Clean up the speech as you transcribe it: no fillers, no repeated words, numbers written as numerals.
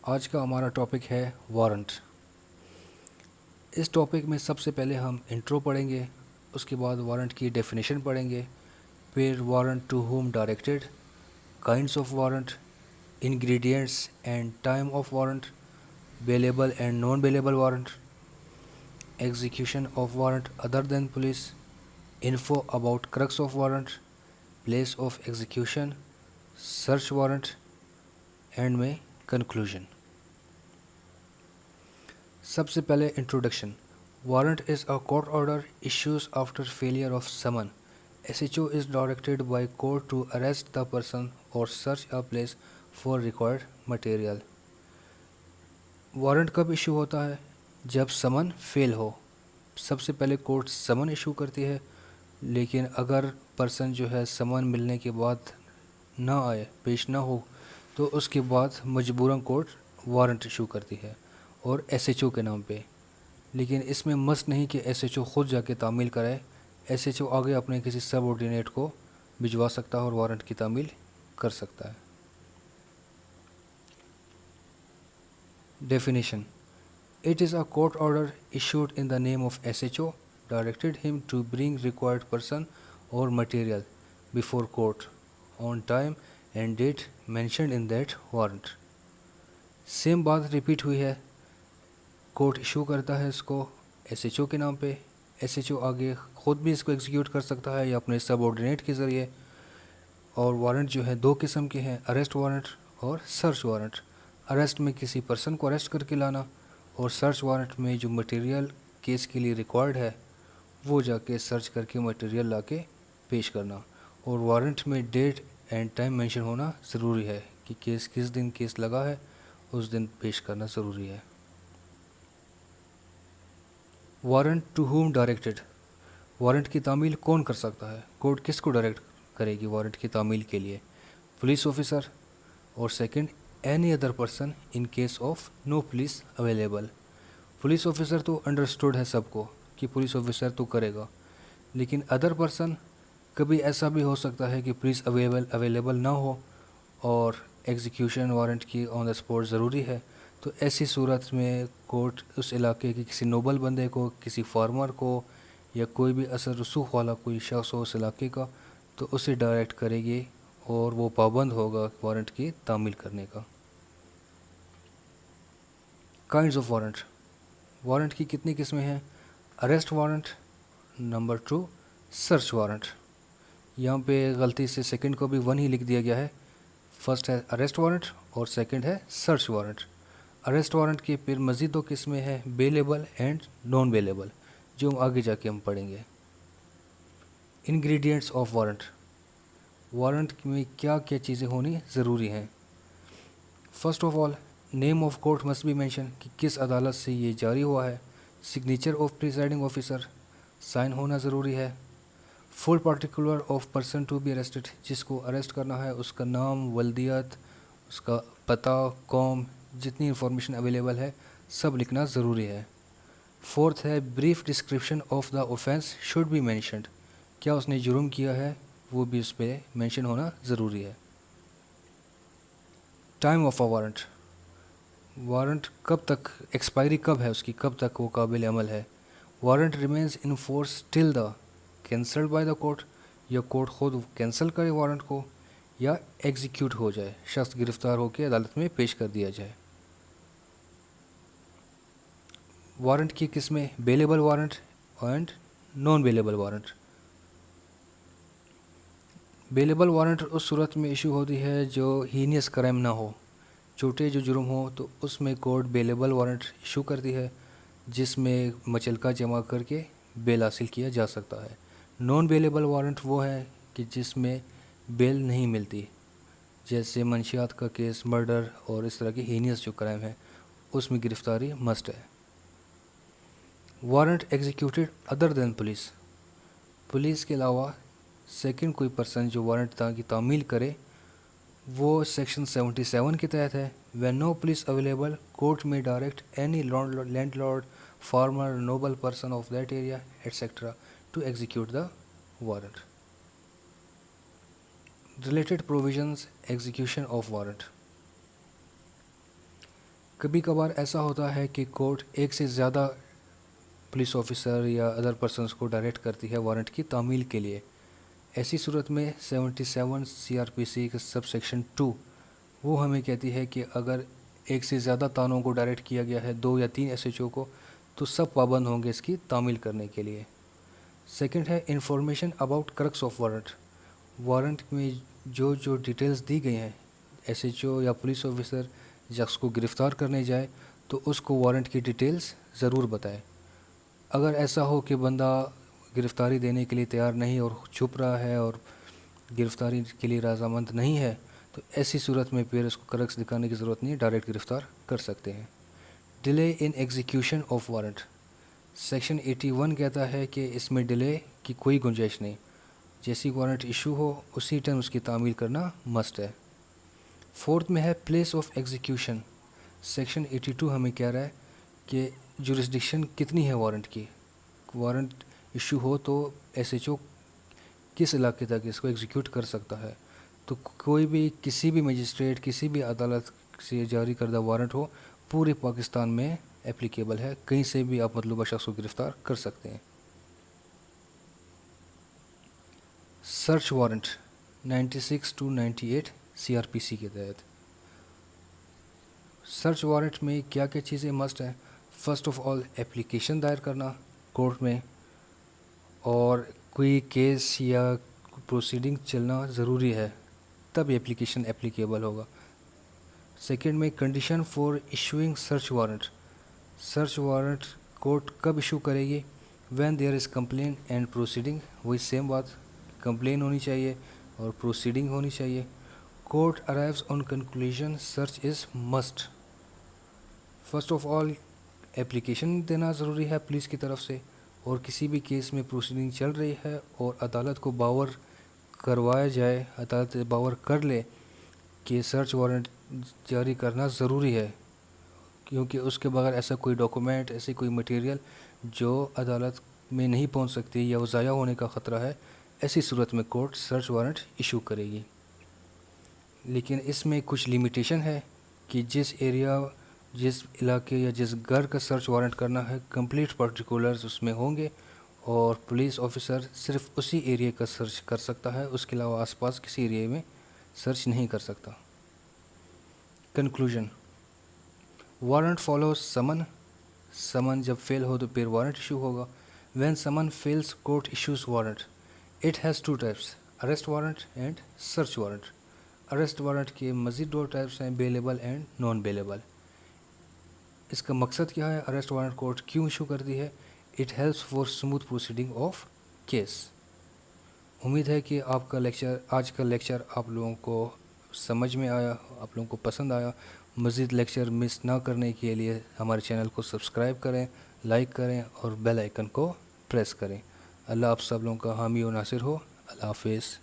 آج کا ہمارا ٹاپک ہے وارنٹ۔ اس ٹاپک میں سب سے پہلے ہم انٹرو پڑھیں گے، اس کے بعد وارنٹ کی ڈیفینیشن پڑھیں گے، پھر warrant to whom directed, kinds of warrant, ingredients and time of warrant, bailable and non bailable warrant, execution of warrant other than police, info about crux of warrant, place of execution, search warrant, end میں conclusion. سب سے پہلے introduction. Warrant is a court order issues after failure of summon. SHO is directed by court to arrest the person or search a place for required material. Warrant کب issue ہوتا ہے؟ جب سمن فیل ہو۔ سب سے پہلے کورٹ سمن ایشو کرتی ہے، لیکن اگر پرسن جو ہے سمن ملنے کے بعد نہ آئے، پیش نہ ہو، تو اس کے بعد مجبوراً کورٹ وارنٹ ایشو کرتی ہے اور SHO کے نام پہ۔ لیکن اس میں مست نہیں کہ SHO خود جا کے تعمیل کرائے، SHO آگے اپنے کسی سب آرڈینیٹ کو بھجوا سکتا ہے اور وارنٹ کی تعمیل کر سکتا ہے۔ Definition: It is a court order issued in the name of SHO, directed him to bring required person or material before court on time and date mentioned in that warrant. Same بات repeat ہوئی ہے، court issue کرتا ہے اس کو SHO کے نام پہ، SHO آگے خود بھی اس کو ایگزیکیوٹ کر سکتا ہے یا اپنے سب آرڈینیٹ کے ذریعے۔ اور وارنٹ جو ہے دو قسم کے ہیں، اریسٹ وارنٹ اور سرچ وارنٹ۔ اریسٹ میں کسی پرسن کو اریسٹ کر کے لانا، اور سرچ وارنٹ میں جو مٹیریل کیس کے لیے ریکوائرڈ ہے وہ جا کے سرچ کر کے مٹیریل لا کے پیش کرنا۔ اور وارنٹ میں ڈیٹ اینڈ ٹائم مینشن ہونا ضروری ہے کہ کیس کس دن کیس لگا ہے، اس دن پیش کرنا ضروری ہے۔ Warrant to whom directed. Warrant کی تعمیل کون کر سکتا ہے؟ کورٹ کس کو ڈائریکٹ کرے گی وارنٹ کی تعمیل کے لیے؟ پولیس آفیسر، اور second any other person in case of no police available. Police officer تو انڈرسٹوڈ ہے سب کو کہ پولیس آفیسر تو کرے گا، لیکن ادر پرسن کبھی ایسا بھی ہو سکتا ہے کہ پولیس اویلیبل نہ ہو اور ایگزیکیوشن وارنٹ کی آن دا اسپاٹ ضروری ہے، تو ایسی صورت میں کورٹ اس علاقے کے کسی نوبل بندے کو، کسی فارمر کو، یا کوئی بھی اثر رسوخ والا کوئی شخص ہو اس علاقے کا، تو اسے ڈائریکٹ کرے گی اور وہ پابند ہوگا وارنٹ کی تعمیل کرنے کا۔ Kinds of warrant. وارنٹ کی کتنی قسمیں ہیں؟ Arrest warrant, number 2 search warrant. یہاں پہ غلطی سے سیکنڈ کو بھی 1 ہی لکھ دیا گیا ہے۔ فرسٹ ہے اریسٹ وارنٹ اور سیکنڈ ہے سرچ وارنٹ۔ اریسٹ وارنٹ کی پھر مزید 2 قسمیں ہیں، بیلیبل اینڈ نان بیلیبل، جو ہم آگے جا کے ہم پڑھیں گے۔ Ingredients of warrant. وارنٹ میں کیا کیا چیزیں ہونی ضروری ہیں؟ First of all, name of court must be mention, کہ کس عدالت سے یہ جاری ہوا ہے۔ Signature of presiding officer, sign ہونا ضروری ہے۔ Full particular of person to be arrested, جس کو اریسٹ کرنا ہے اس کا نام، ولدیت، اس کا پتہ، قوم، جتنی انفارمیشن اویلیبل ہے سب لکھنا ضروری ہے۔ فورتھ ہے brief description of the offence should be mentioned, کیا اس نے جرم کیا ہے وہ بھی اس پہ مینشن ہونا ضروری ہے۔ Time of a warrant. Warrant کب تک ایکسپائری کب ہے اس کی، کب تک وہ قابل عمل ہے؟ Warrant remains in force till the cancelled by the court, یا کورٹ خود کینسل کرے وارنٹ کو، یا ایگزیکیوٹ ہو جائے، شخص گرفتار ہو کے عدالت میں پیش کر دیا جائے۔ وارنٹ کی قسمیں، bailable warrant and non bailable warrant. Bailable warrant اس صورت میں ایشو ہوتی ہے جو ہینیس کرائم نہ ہو، چھوٹے جو جرم ہو تو اس میں کورٹ بیلیبل وارنٹ ایشو کرتی ہے، جس میں مچلکہ جمع کر کے بیل حاصل کیا جا سکتا ہے۔ نان بیلیبل وارنٹ وہ ہے کہ جس میں بیل نہیں ملتی، جیسے منشیات کا کیس، مرڈر اور اس طرح کی ہینیس جو کرائم ہے اس میں گرفتاری مسٹ ہے۔ Warrant executed other than police. Police کے علاوہ سیکنڈ کوئی پرسن جو وارنٹ کی تعمیل کرے وہ سیکشن 77 کے تحت ہے۔ When no police available court میں direct any landlord, farmer, noble person of that area etcetera to execute the warrant. Related provisions execution of warrant. کبھی کبھار ایسا ہوتا ہے کہ کورٹ ایک سے زیادہ پولیس آفیسر یا ادر پرسنس کو ڈائریکٹ کرتی ہے وارنٹ کی تعمیل کے لیے. ایسی صورت میں 77 CRPC کا سب سیکشن 2 وہ ہمیں کہتی ہے کہ اگر ایک سے زیادہ تانوں کو ڈائریکٹ کیا گیا ہے 2 یا 3 SHO کو تو سب پابند ہوں گے اس کی تعمیل کرنے کے لیے. سیکنڈ ہے information about crux of warrant. Warrant میں جو ڈیٹیلز دی گئی ہیں SHO یا پولیس آفیسر شخص کو گرفتار کرنے جائے تو اس کو وارنٹ کی ڈیٹیلز ضرور بتائے. اگر ایسا ہو کہ بندہ گرفتاری دینے کے لیے تیار نہیں اور چھپ رہا ہے اور گرفتاری کے لیے رضامند نہیں ہے تو ایسی صورت میں پھر اس کو کرکس دکھانے کی ضرورت نہیں، ڈائریکٹ گرفتار کر سکتے ہیں. Delay in execution of warrant. Section 81 کہتا ہے کہ اس میں ڈیلے کی کوئی گنجائش نہیں، جیسی وارنٹ ایشو ہو اسی ٹائم اس کی تعمیل کرنا مسٹ ہے. فورتھ میں ہے پلیس آف ایگزیکیوشن. سیکشن 82 ہمیں کہہ رہا ہے کہ جورسڈکشن کتنی ہے وارنٹ کی. وارنٹ ایشو ہو تو SHO کس علاقے تک اس کو ایگزیکیوٹ کر سکتا ہے. تو کوئی بھی کسی بھی مجسٹریٹ کسی بھی عدالت سے جاری کردہ وارنٹ ہو پورے پاکستان میں اپلیکیبل ہے، کہیں سے بھی آپ مطلوبہ شخص کو گرفتار کر سکتے ہیں. سرچ وارنٹ 96 to 98 CRPC کے تحت. سرچ وارنٹ میں کیا کیا چیزیں مسٹ ہیں؟ فرسٹ آف آل اپلیکیشن دائر کرنا کورٹ میں، اور کوئی کیس یا پروسیڈنگ چلنا ضروری ہے تب یہ اپلیکیشن اپلیکیبل ہوگا. سیکنڈ میں condition for issuing search warrant. Search warrant court کب ایشو کرے گی؟ When there is complaint and proceeding. وہی سیم بات، کمپلین ہونی چاہیے اور پروسیڈنگ ہونی چاہیے. Court arrives on conclusion search is must. First of all application دینا ضروری ہے پولیس کی طرف سے، اور کسی بھی کیس میں پروسیڈنگ چل رہی ہے اور عدالت کو باور کروایا جائے، عدالت باور کر لے کہ سرچ وارنٹ جاری کرنا ضروری ہے، کیونکہ اس کے بغیر ایسا کوئی ڈاکومنٹ، ایسی کوئی مٹیریل جو عدالت میں نہیں پہنچ سکتی یا وہ ضائع ہونے کا خطرہ ہے، ایسی صورت میں کورٹ سرچ وارنٹ ایشو کرے گی. لیکن اس میں کچھ لمیٹیشن ہے کہ جس ایریا، جس علاقے یا جس گھر کا سرچ وارنٹ کرنا ہے کمپلیٹ پرٹیکولرز اس میں ہوں گے، اور پولیس آفیسر صرف اسی ایریا کا سرچ کر سکتا ہے، اس کے علاوہ آس پاس کسی ایریا میں سرچ نہیں کر سکتا. کنکلوژن. وارنٹ فالوز سمن. سمن جب فیل ہو تو پھر وارنٹ ایشو ہوگا. وین سمن feels court issues warrant. It has 2 types, arrest warrant and search warrant. Arrest warrant کے مزید 2 ٹائپس ہیں، بیلیبل اینڈ نان بیلیبل. اس کا مقصد کیا ہے؟ اریسٹ وارنٹ کورٹ کیوں ایشو کرتی ہے؟ It helps for smooth proceeding of case. امید ہے کہ آج کا لیکچر آپ لوگوں کو سمجھ میں آیا، آپ لوگوں کو پسند آیا. مزید لیکچر مس نہ کرنے کے لیے ہمارے چینل کو سبسکرائب کریں، لائک کریں اور بیل آئیکن کو پریس کریں. اللہ آپ سب لوگوں کا حامی و ناصر ہو. اللہ حافظ.